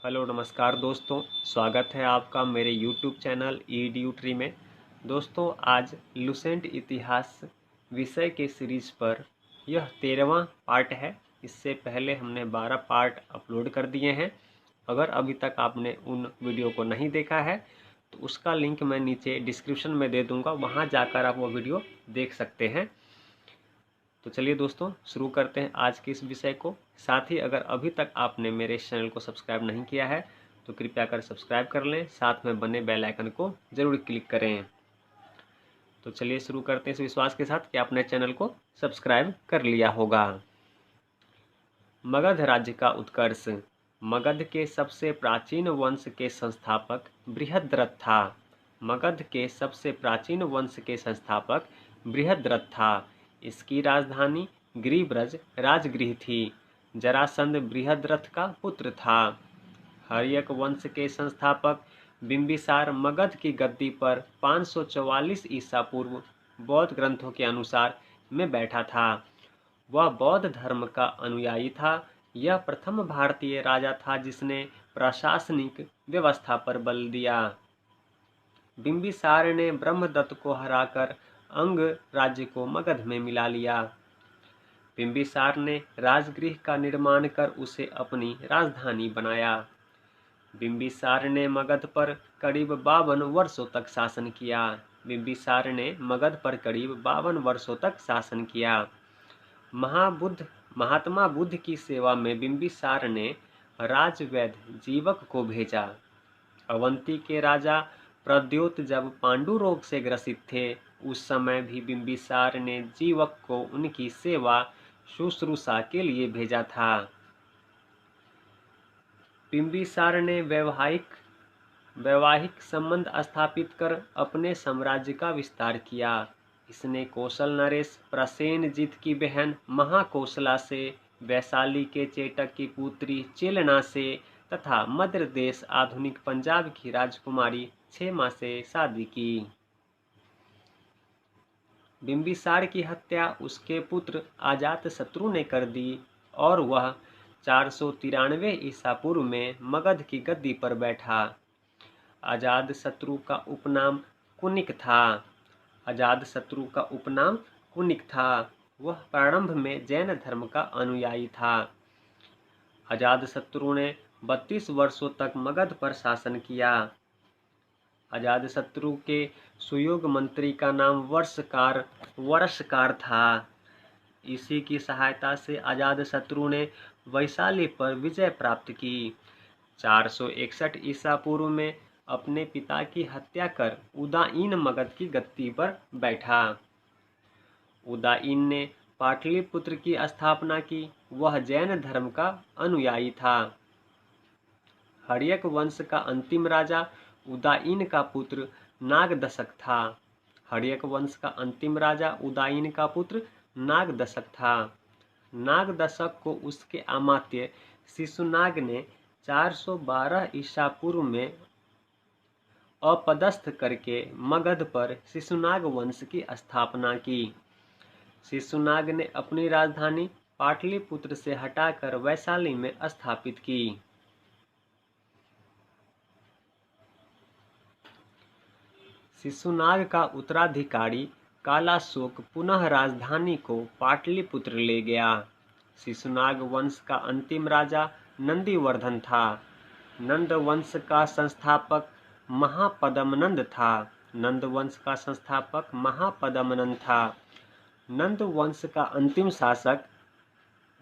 Hello नमस्कार दोस्तों, स्वागत है आपका मेरे यूट्यूब चैनल ईडीयू ट्री में। दोस्तों, आज लुसेंट इतिहास विषय के सीरीज पर यह 13वां पार्ट है। इससे पहले हमने 12 पार्ट अपलोड कर दिए हैं। अगर अभी तक आपने उन वीडियो को नहीं देखा है तो उसका लिंक मैं नीचे डिस्क्रिप्शन में दे दूँगा, वहाँ जाकर आप वो वीडियो देख सकते हैं। तो चलिए दोस्तों, शुरू करते हैं आज के इस विषय को। साथ ही अगर अभी तक आपने मेरे इस चैनल को सब्सक्राइब नहीं किया है तो कृपया कर सब्सक्राइब कर लें, साथ में बने बेल आइकन को ज़रूर क्लिक करें। तो चलिए शुरू करते हैं इस विश्वास के साथ कि आपने चैनल को सब्सक्राइब कर लिया होगा। मगध राज्य का उत्कर्ष। मगध के सबसे प्राचीन वंश के संस्थापक बृहद्रथ था। मगध के सबसे प्राचीन वंश के संस्थापक बृहद्रथ था। इसकी राजधानी गिरिब्रज राजगृह थी। जरासंध बृहद्रथ का पुत्र था। हर्यक वंश के संस्थापक बिंबिसार मगध की गद्दी पर 544 ईसा पूर्व बौद्ध ग्रंथों के अनुसार में बैठा था। वह बौद्ध धर्म का अनुयायी था। यह प्रथम भारतीय राजा था जिसने प्रशासनिक व्यवस्था पर बल दिया। बिंबिसार ने ब्रह्मदत्त को हराकर अंग राज्य को मगध में मिला लिया। बिंबिसार ने राजगृह का निर्माण कर उसे अपनी राजधानी बनाया। बिंबिसार ने मगध पर करीब 52 वर्षों तक शासन किया। बिंबिसार ने मगध पर करीब 52 वर्षों तक शासन किया। महात्मा बुद्ध की सेवा में बिंबिसार ने राजवैद्य जीवक को भेजा। अवंती के राजा प्रद्योत जब पांडु रोग से ग्रसित थे, उस समय भी बिंबिसार ने जीवक को उनकी सेवा शुश्रूषा के लिए भेजा था। बिंबिसार ने वैवाहिक संबंध स्थापित कर अपने साम्राज्य का विस्तार किया। इसने कौशल नरेश प्रसेनजीत की बहन महाकौशला से, वैशाली के चेटक की पुत्री चेलना से तथा मध्य देश आधुनिक पंजाब की राजकुमारी क्षेमा से शादी की। बिंबिसार की हत्या उसके पुत्र अजातशत्रु ने कर दी और वह 493 ईसा पूर्व में मगध की गद्दी पर बैठा। अजातशत्रु का उपनाम कुनिक था। अजातशत्रु का उपनाम कुनिक था। वह प्रारंभ में जैन धर्म का अनुयायी था। अजातशत्रु ने 32 वर्षों तक मगध पर शासन किया। अजातशत्रु के सुयोग मंत्री का नाम वर्षकार था। इसी की सहायता से अजातशत्रु ने वैशाली पर विजय प्राप्त की। 461 ईसा पूर्व में अपने पिता की हत्या कर उदाईन मगध की गद्दी पर बैठा। उदाईन ने पाटलिपुत्र की स्थापना की। वह जैन धर्म का अनुयायी था। हर्यक वंश का अंतिम राजा उदाईन का पुत्र नागदशक था। हर्यक वंश का अंतिम राजा उदाईन का पुत्र नागदशक था। नागदशक को उसके अमात्य शिशुनाग ने 412 ईसा पूर्व में अपदस्थ करके मगध पर शिशुनाग वंश की स्थापना की। शिशुनाग ने अपनी राजधानी पाटलिपुत्र से हटाकर वैशाली में स्थापित की। शिशुनाग का उत्तराधिकारी कालाशोक पुनः राजधानी को पाटलिपुत्र ले गया। शिशुनाग वंश का अंतिम राजा नंदीवर्धन था। नंद वंश का संस्थापक महापद्मनंद था। नंद वंश का संस्थापक महापद्मनंद था। नंद वंश का अंतिम शासक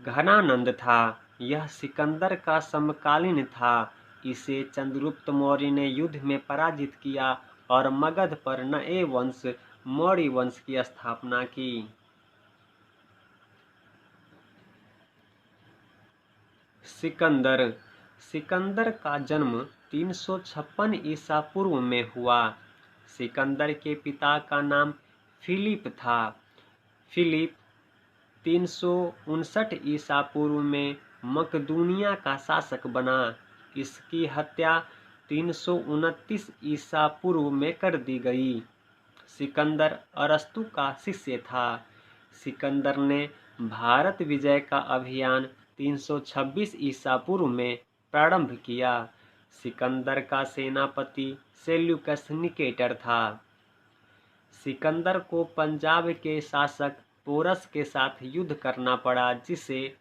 घनानंद था। यह सिकंदर का समकालीन था। इसे चंद्रगुप्त मौर्य ने युद्ध में पराजित किया और मगध पर नए वंश मौर्य वंश की स्थापना की। सिकंदर का जन्म 356 ईसा पूर्व में हुआ। सिकंदर के पिता का नाम फिलिप था। फिलिप 359 ईसा पूर्व में मकदूनिया का शासक बना। इसकी हत्या 329 ईसा पूर्व में कर दी गई। सिकंदर अरस्तु का शिष्य था। सिकंदर ने भारत विजय का अभियान 326 ईसा पूर्व में प्रारंभ किया। सिकंदर का सेनापति सेल्यूकस निकेटर था। सिकंदर को पंजाब के शासक पोरस के साथ युद्ध करना पड़ा, जिसे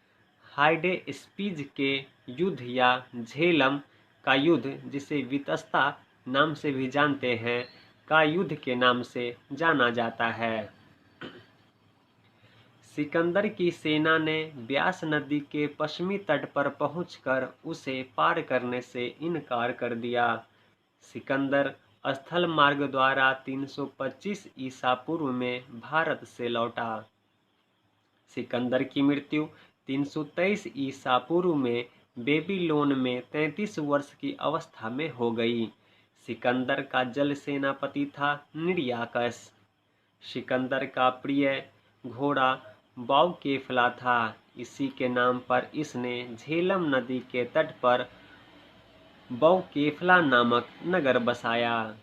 हाइडेस्पीज के युद्ध या झेलम का युद्ध, जिसे वितस्ता नाम से भी जानते हैं, का युद्ध के नाम से जाना जाता है। सिकंदर की सेना ने ब्यास नदी के पश्चिमी तट पर पहुंचकर उसे पार करने से इनकार कर दिया। सिकंदर स्थल मार्ग द्वारा 325 ईसा पूर्व में भारत से लौटा। सिकंदर की मृत्यु 323 ईसा पूर्व में बेबीलोन में 33 वर्ष की अवस्था में हो गई। सिकंदर का जल सेनापति था निर्याकस। सिकंदर का प्रिय घोड़ा बाउकेफला था। इसी के नाम पर इसने झेलम नदी के तट पर बाउकेफला नामक नगर बसाया।